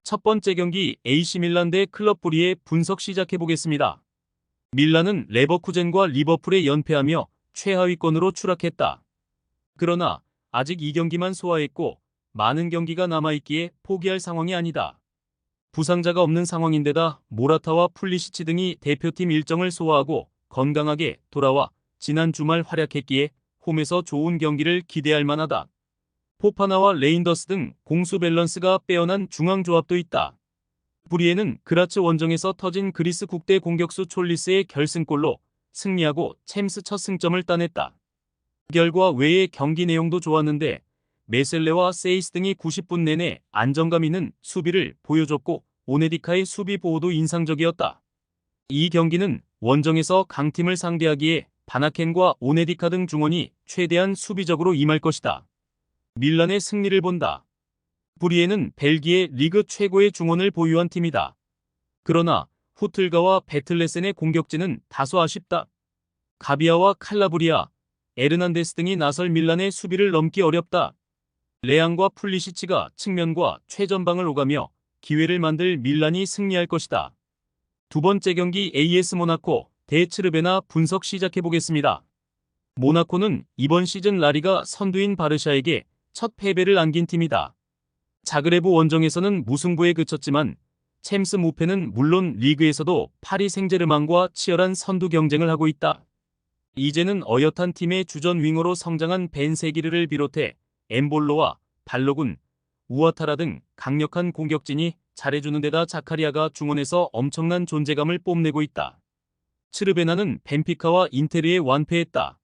첫 번째 경기 AC 밀란 대 클럽 브리의 분석 시작해보겠습니다. 밀란은 레버쿠젠과 리버풀에 연패하며 최하위권으로 추락했다. 그러나 아직 2경기만 소화했고 많은 경기가 남아있기에 포기할 상황이 아니다. 부상자가 없는 상황인데다 모라타와 풀리시치 등이 대표팀 일정을 소화하고 건강하게 돌아와 지난 주말 활약했기에 홈에서 좋은 경기를 기대할 만하다. 포파나와 레인더스 등 공수 밸런스가 빼어난 중앙 조합도 있다. 브리에는 그라츠 원정에서 터진 그리스 국대 공격수 촐리스의 결승골로 승리하고 챔스 첫 승점을 따냈다. 결과 외의 경기 내용도 좋았는데 메셀레와 세이스 등이 90분 내내 안정감 있는 수비를 보여줬고 오네디카의 수비 보호도 인상적이었다. 이 경기는 원정에서 강팀을 상대하기에 바나켄과 오네디카 등 중원이 최대한 수비적으로 임할 것이다. 밀란의 승리를 본다. 브리에는 벨기에 리그 최고의 중원을 보유한 팀이다. 그러나 후틀가와 베틀레센의 공격진은 다소 아쉽다. 가비아와 칼라브리아, 에르난데스 등이 나설 밀란의 수비를 넘기 어렵다. 레앙과 풀리시치가 측면과 최전방을 오가며 기회를 만들 밀란이 승리할 것이다. 두 번째 경기 AS 모나코 대 츠르베나 분석 시작해보겠습니다. 모나코는 이번 시즌 라리가 선두인 바르샤에게 첫 패배를 안긴 팀이다. 자그레브 원정에서는 무승부에 그쳤지만 챔스 무패는 물론 리그에서도 파리 생제르맹과 치열한 선두 경쟁을 하고 있다. 이제는 어엿한 팀의 주전 윙어로 성장한 벤세기르를 비롯해 엠볼로와 발로군, 우아타라 등 강력한 공격진이 잘해주는 데다 자카리아가 중원에서 엄청난 존재감을 뽐내고 있다. 츠르베나는 벤피카와 인테르에 완패했다.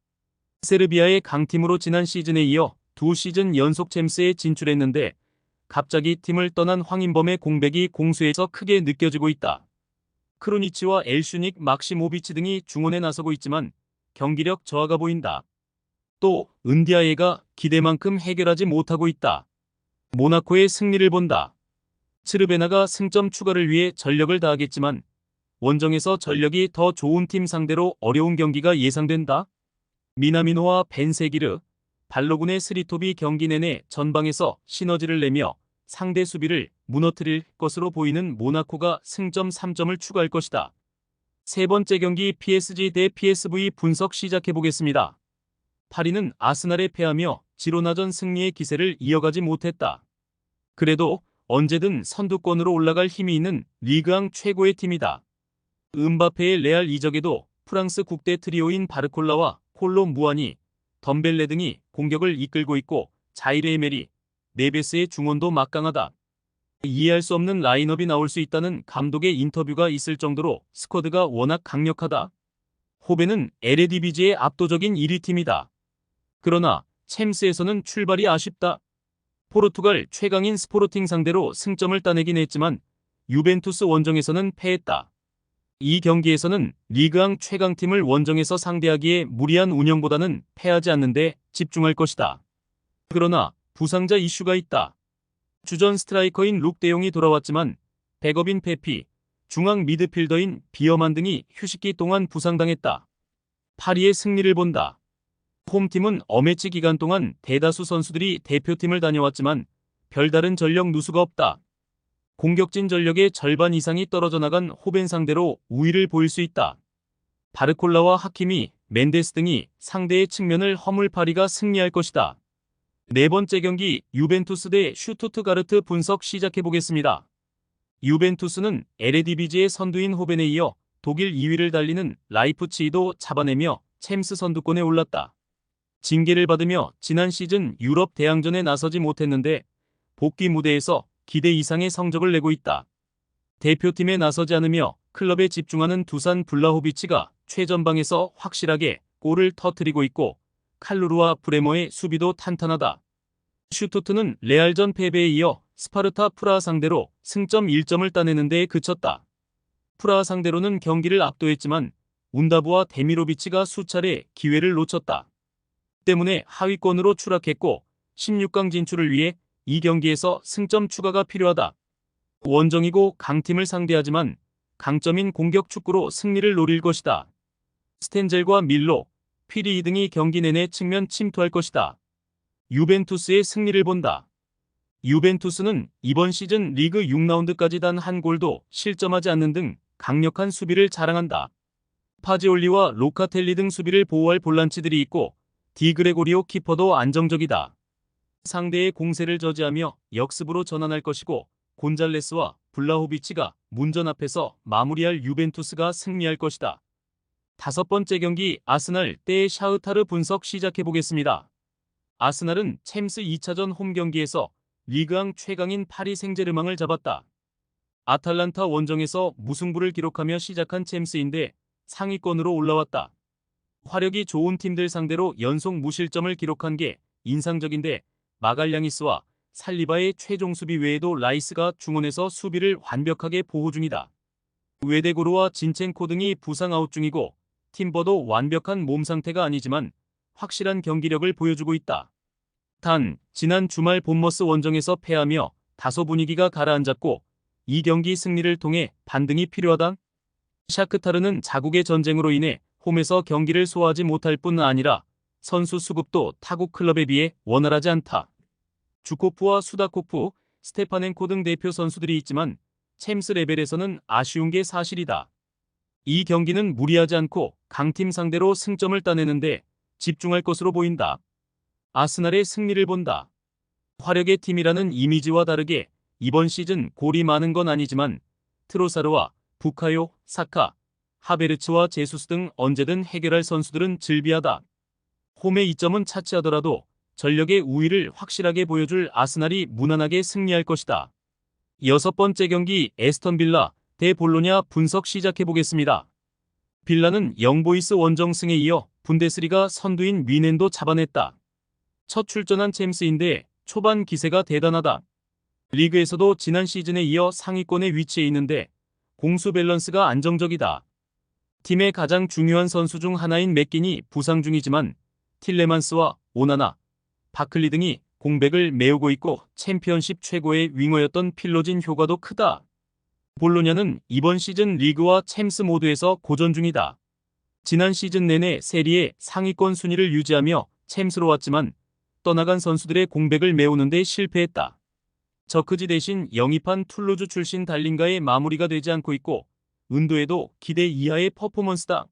세르비아의 강팀으로 지난 시즌에 이어 두 시즌 연속 챔스에 진출했는데 갑자기 팀을 떠난 황인범의 공백이 공수에서 크게 느껴지고 있다. 크로니치와 엘슈닉, 막시모비치 등이 중원에 나서고 있지만 경기력 저하가 보인다. 또 은디아예가 기대만큼 해결하지 못하고 있다. 모나코의 승리를 본다. 츠르베나가 승점 추가를 위해 전력을 다하겠지만 원정에서 전력이 더 좋은 팀 상대로 어려운 경기가 예상된다. 미나미노와 벤세기르, 발로군의 스리톱이 경기 내내 전방에서 시너지를 내며 상대 수비를 무너뜨릴 것으로 보이는 모나코가 승점 3점을 추가할 것이다. 세 번째 경기 PSG 대 PSV 분석 시작해보겠습니다. 파리는 아스날에 패하며 지로나전 승리의 기세를 이어가지 못했다. 그래도 언제든 선두권으로 올라갈 힘이 있는 리그앙 최고의 팀이다. 음바페의 레알 이적에도 프랑스 국대 트리오인 바르콜라와 콜로 무아니, 덤벨레 등이 공격을 이끌고 있고 자이르 에메리, 네베스의 중원도 막강하다. 이해할 수 없는 라인업이 나올 수 있다는 감독의 인터뷰가 있을 정도로 스쿼드가 워낙 강력하다. 호벤은 에레디비지의 압도적인 1위 팀이다. 그러나 챔스에서는 출발이 아쉽다. 포르투갈 최강인 스포르팅 상대로 승점을 따내긴 했지만 유벤투스 원정에서는 패했다. 이 경기에서는 리그앙 최강팀을 원정에서 상대하기에 무리한 운영보다는 패하지 않는 데 집중할 것이다. 그러나 부상자 이슈가 있다. 주전 스트라이커인 룩 데용이 돌아왔지만 백업인 페피, 중앙 미드필더인 비어만 등이 휴식기 동안 부상당했다. 파리의 승리를 본다. 홈팀은 어매치 기간 동안 대다수 선수들이 대표팀을 다녀왔지만 별다른 전력 누수가 없다. 공격진 전력의 절반 이상이 떨어져 나간 호벤 상대로 우위를 보일 수 있다. 바르콜라와 하키미, 멘데스 등이 상대의 측면을 허물 파리가 승리할 것이다. 네 번째 경기 유벤투스 대 슈투트가르트 분석 시작해보겠습니다. 유벤투스는 에레디비지의 선두인 호벤에 이어 독일 2위를 달리는 라이프치히도 잡아내며 챔스 선두권에 올랐다. 징계를 받으며 지난 시즌 유럽 대항전에 나서지 못했는데 복귀 무대에서 기대 이상의 성적을 내고 있다. 대표팀에 나서지 않으며 클럽에 집중하는 두산 블라호비치가 최전방에서 확실하게 골을 터뜨리고 있고 칼루르와 브레머의 수비도 탄탄하다. 슈투트는 레알전 패배에 이어 스파르타 프라하 상대로 승점 1점을 따내는 데에 그쳤다. 프라하 상대로는 경기를 압도했지만 운다부와 데미로비치가 수차례 기회를 놓쳤다. 때문에 하위권으로 추락했고 16강 진출을 위해 이 경기에서 승점 추가가 필요하다. 원정이고 강팀을 상대하지만 강점인 공격 축구로 승리를 노릴 것이다. 스텐젤과 밀로, 피리 등이 경기 내내 측면 침투할 것이다. 유벤투스의 승리를 본다. 유벤투스는 이번 시즌 리그 6라운드까지 단 한 골도 실점하지 않는 등 강력한 수비를 자랑한다. 파지올리와 로카텔리 등 수비를 보호할 볼란치들이 있고 디그레고리오 키퍼도 안정적이다. 상대의 공세를 저지하며 역습으로 전환할 것이고 곤잘레스와 블라호비치가 문전 앞에서 마무리할 유벤투스가 승리할 것이다. 다섯 번째 경기 아스날 대 샤흐타르 분석 시작해보겠습니다. 아스날은 챔스 2차전 홈 경기에서 리그왕 최강인 파리 생제르맹을 잡았다. 아탈란타 원정에서 무승부를 기록하며 시작한 챔스인데 상위권으로 올라왔다. 화력이 좋은 팀들 상대로 연속 무실점을 기록한 게 인상적인데 마갈량이스와 살리바의 최종 수비 외에도 라이스가 중원에서 수비를 완벽하게 보호 중이다. 웨데고르와 진첸코 등이 부상 아웃 중이고 팀버도 완벽한 몸 상태가 아니지만 확실한 경기력을 보여주고 있다. 단, 지난 주말 본머스 원정에서 패하며 다소 분위기가 가라앉았고 이 경기 승리를 통해 반등이 필요하다. 샤크타르는 자국의 전쟁으로 인해 홈에서 경기를 소화하지 못할 뿐 아니라 선수 수급도 타국 클럽에 비해 원활하지 않다. 주코프와 수다코프, 스테파넨코 등 대표 선수들이 있지만 챔스 레벨에서는 아쉬운 게 사실이다. 이 경기는 무리하지 않고 강팀 상대로 승점을 따내는데 집중할 것으로 보인다. 아스날의 승리를 본다. 화력의 팀이라는 이미지와 다르게 이번 시즌 골이 많은 건 아니지만 트로사르와 부카요, 사카, 하베르츠와 제수스 등 언제든 해결할 선수들은 즐비하다. 홈의 이점은 차치하더라도 전력의 우위를 확실하게 보여줄 아스날이 무난하게 승리할 것이다. 여섯 번째 경기 에스턴 빌라 대 볼로냐 분석 시작해보겠습니다. 빌라는 영보이스 원정승에 이어 분데스리가 선두인 뮌헨도 잡아냈다. 첫 출전한 챔스인데 초반 기세가 대단하다. 리그에서도 지난 시즌에 이어 상위권에 위치해 있는데 공수 밸런스가 안정적이다. 팀의 가장 중요한 선수 중 하나인 맥긴이 부상 중이지만 틸레만스와 오나나, 바클리 등이 공백을 메우고 있고 챔피언십 최고의 윙어였던 필로진 효과도 크다. 볼로냐는 이번 시즌 리그와 챔스 모두에서 고전 중이다. 지난 시즌 내내 세리에 상위권 순위를 유지하며 챔스로 왔지만 떠나간 선수들의 공백을 메우는 데 실패했다. 저크지 대신 영입한 툴루즈 출신 달린가의 마무리가 되지 않고 있고 은도에도 기대 이하의 퍼포먼스다.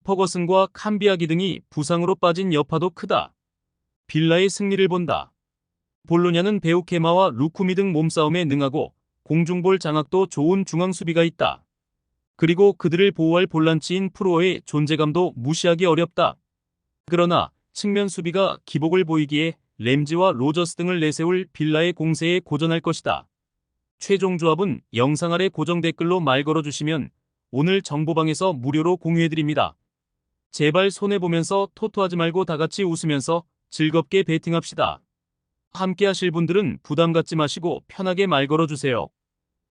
퍼거슨과 캄비아기 등이 부상으로 빠진 여파도 크다. 빌라의 승리를 본다. 볼로냐는 베우케마와 루쿠미 등 몸싸움에 능하고 공중볼 장악도 좋은 중앙 수비가 있다. 그리고 그들을 보호할 볼란치인 프로어의 존재감도 무시하기 어렵다. 그러나 측면 수비가 기복을 보이기에 램지와 로저스 등을 내세울 빌라의 공세에 고전할 것이다. 최종 조합은 영상 아래 고정 댓글로 말 걸어주시면 오늘 정보방에서 무료로 공유해드립니다. 제발 손해보면서 토토하지 말고 다같이 웃으면서 즐겁게 베팅합시다. 함께 하실 분들은 부담 갖지 마시고 편하게 말 걸어주세요.